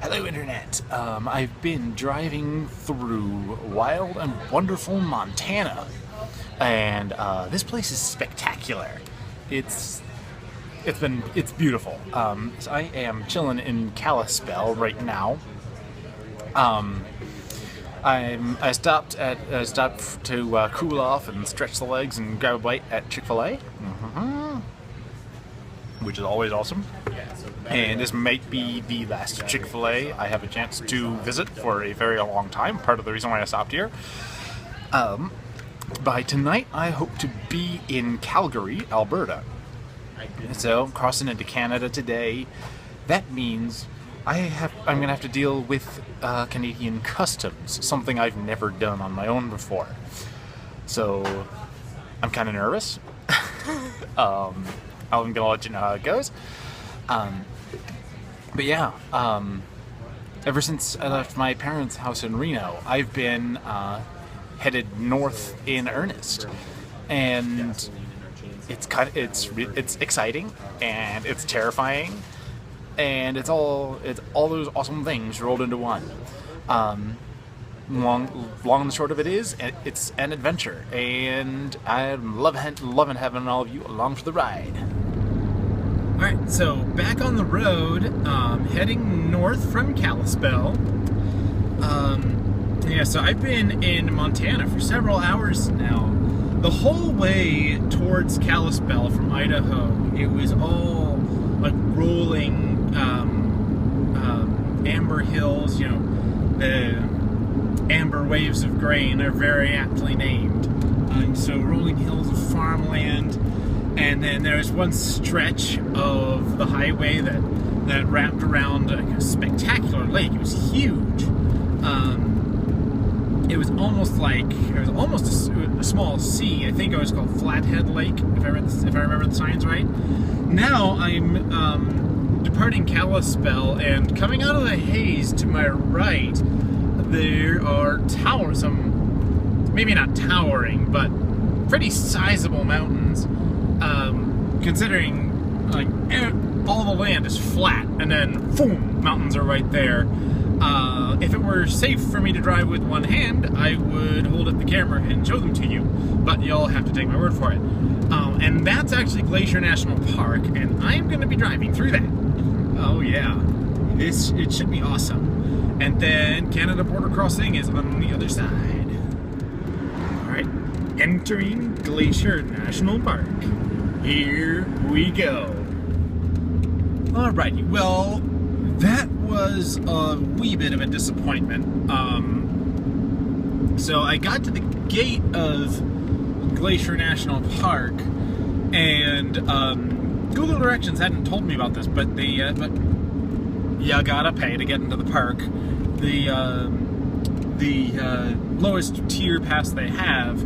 Hello, Internet. I've been driving through wild and wonderful Montana, and this place is spectacular. It's beautiful. So I am chilling in Kalispell right now. I stopped to cool off and stretch the legs and grab a bite at Chick-fil-A, which is always awesome. And this might be the last Chick-fil-A I have a chance to visit for a very long time. Part of the reason why I stopped here. By tonight, I hope to be in Calgary, Alberta. So, crossing into Canada today. That means I'm going to have to deal with Canadian customs, something I've never done on my own before. So, I'm kind of nervous. I'm going to let you know how it goes. But yeah, ever since I left my parents' house in Reno, I've been headed north in earnest, and it's exciting and it's terrifying, and it's all those awesome things rolled into one. Long and short of it is, it's an adventure, and I'm loving having all of you along for the ride. Alright, so back on the road, heading north from Kalispell. So I've been in Montana for several hours now. The whole way towards Kalispell from Idaho, it was all like rolling amber hills, the amber waves of grain are very aptly named. So rolling hills of farmland. And then there's one stretch of the highway that wrapped around a spectacular lake. It was huge. It was almost a small sea. I think it was called Flathead Lake, if I remember the signs right. Now I'm departing Kalispell, and coming out of the haze to my right, there are towers. Maybe not towering, but pretty sizable mountains. Considering like all the land is flat, and then boom, mountains are right there. If it were safe for me to drive with one hand, I would hold up the camera and show them to you, but you'll have to take my word for it. And that's actually Glacier National Park, and I'm going to be driving through that. Oh yeah, it should be awesome. And then Canada border crossing is on the other side. All right, entering Glacier National Park. Here we go. Alrighty, well, that was a wee bit of a disappointment. So I got to the gate of Glacier National Park, and Google Directions hadn't told me about this, but you gotta pay to get into the park. The lowest tier pass they have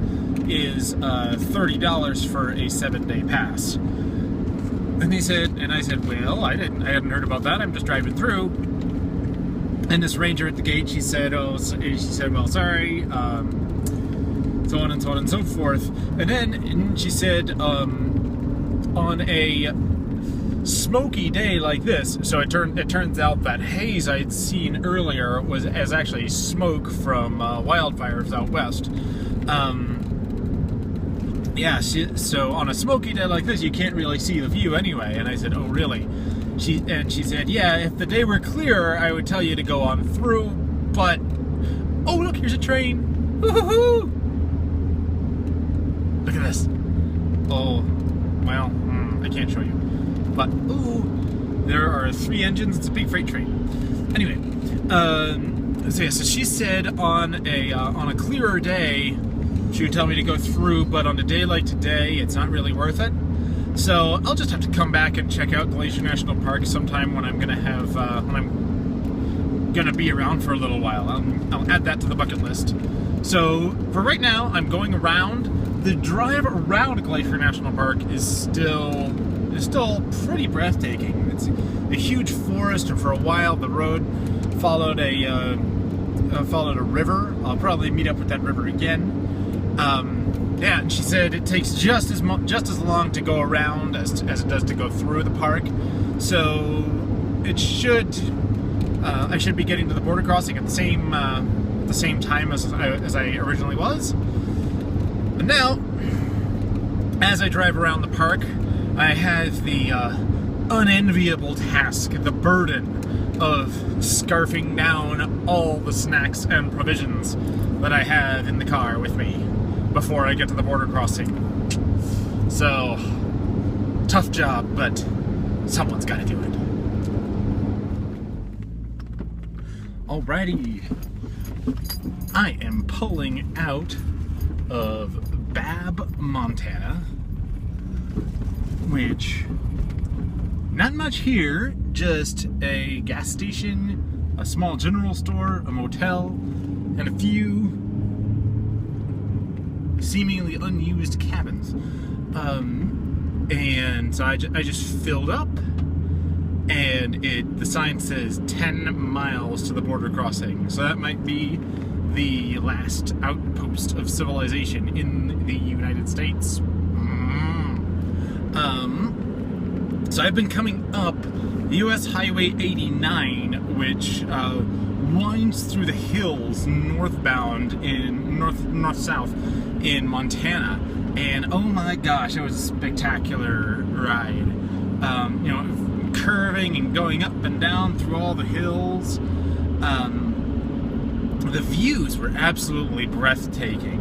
is $30 for a 7-day pass. And I said, well, I hadn't heard about that. I'm just driving through. And this ranger at the gate, she said, well, sorry, so on and so on and so forth. And then she said, on a smoky day like this, so it turns out that haze I'd seen earlier was actually smoke from wildfires out west. So on a smoky day like this, you can't really see the view anyway. And I said, oh, really? She said, yeah, if the day were clearer, I would tell you to go on through, but, oh, look, here's a train. Woo-hoo-hoo! Look at this. Oh, well, I can't show you. But, ooh, there are 3 engines. It's a big freight train. Anyway, so she said on a clearer day, she would tell me to go through, but on a day like today, it's not really worth it. So I'll just have to come back and check out Glacier National Park sometime when I'm gonna be around for a little while. I'll add that to the bucket list. So for right now, I'm going around. The drive around Glacier National Park is still pretty breathtaking. It's a huge forest, and for a while the road followed a river. I'll probably meet up with that river again. And she said it takes just as long to go around as it does to go through the park. So it should I should be getting to the border crossing at the same time as I originally was. And now, as I drive around the park, I have the unenviable task, the burden of scarfing down all the snacks and provisions that I have in the car with me before I get to the border crossing. So, tough job, but someone's got to do it. Alrighty, I am pulling out of Babb, Montana, which, not much here, just a gas station, a small general store, a motel, and a few seemingly unused cabins. And so I just filled up, and the sign says 10 miles to the border crossing. So that might be the last outpost of civilization in the United States. So I've been coming up US Highway 89, which winds through the hills northbound in north-south in Montana, and oh my gosh, it was a spectacular ride. You know, curving and going up and down through all the hills. The views were absolutely breathtaking,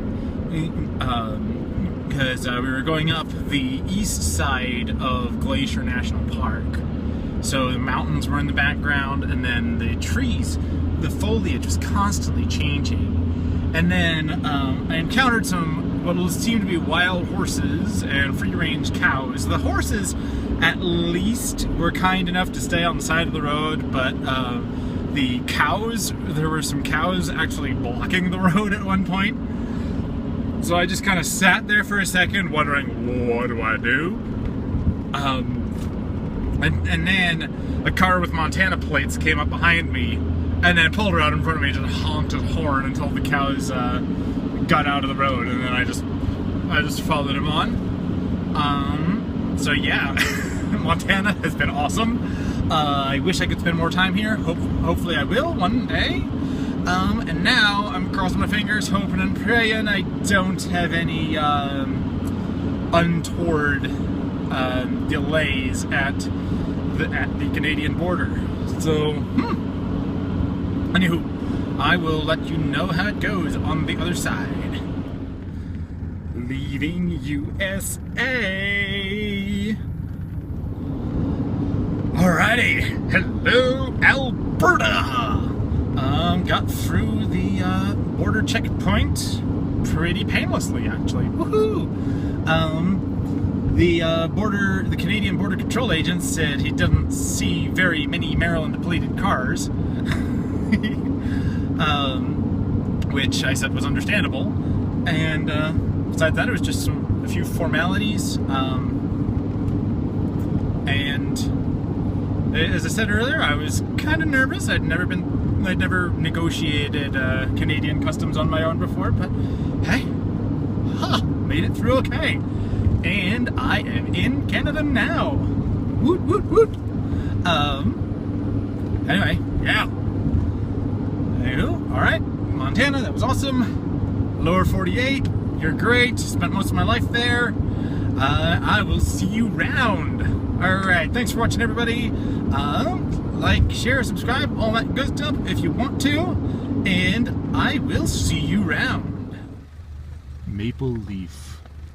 because we were going up the east side of Glacier National Park. So the mountains were in the background, and then the trees, the foliage was constantly changing. And then I encountered some what will seem to be wild horses and free-range cows. The horses, at least, were kind enough to stay on the side of the road, but the cows, there were some cows actually blocking the road at one point. So I just kind of sat there for a second wondering, what do I do? And then a car with Montana plates came up behind me and then pulled around in front of me and just honked his horn until the cows got out of the road, and then I just followed him on. So yeah, Montana has been awesome. I wish I could spend more time here. Hopefully I will one day. And now I'm crossing my fingers, hoping and praying I don't have any untoward delays at the Canadian border. So, anywho, I will let you know how it goes on the other side. Leaving USA. Alrighty, hello Alberta. Got through the border checkpoint pretty painlessly, actually. Woohoo! The Canadian Border Control agent said he doesn't see very many Maryland depleted cars, which I said was understandable. And besides that, it was just a few formalities. And as I said earlier, I was kind of nervous. I'd never negotiated Canadian customs on my own before, but hey, made it through okay. And I am in Canada now. Woot, woot, woot. Anyway, yeah. Anywho, alright, Montana, that was awesome. Lower 48, you're great. Spent most of my life there. I will see you round. Alright, thanks for watching, everybody. Like, share, subscribe, all that good stuff if you want to. And I will see you round. Maple Leaf.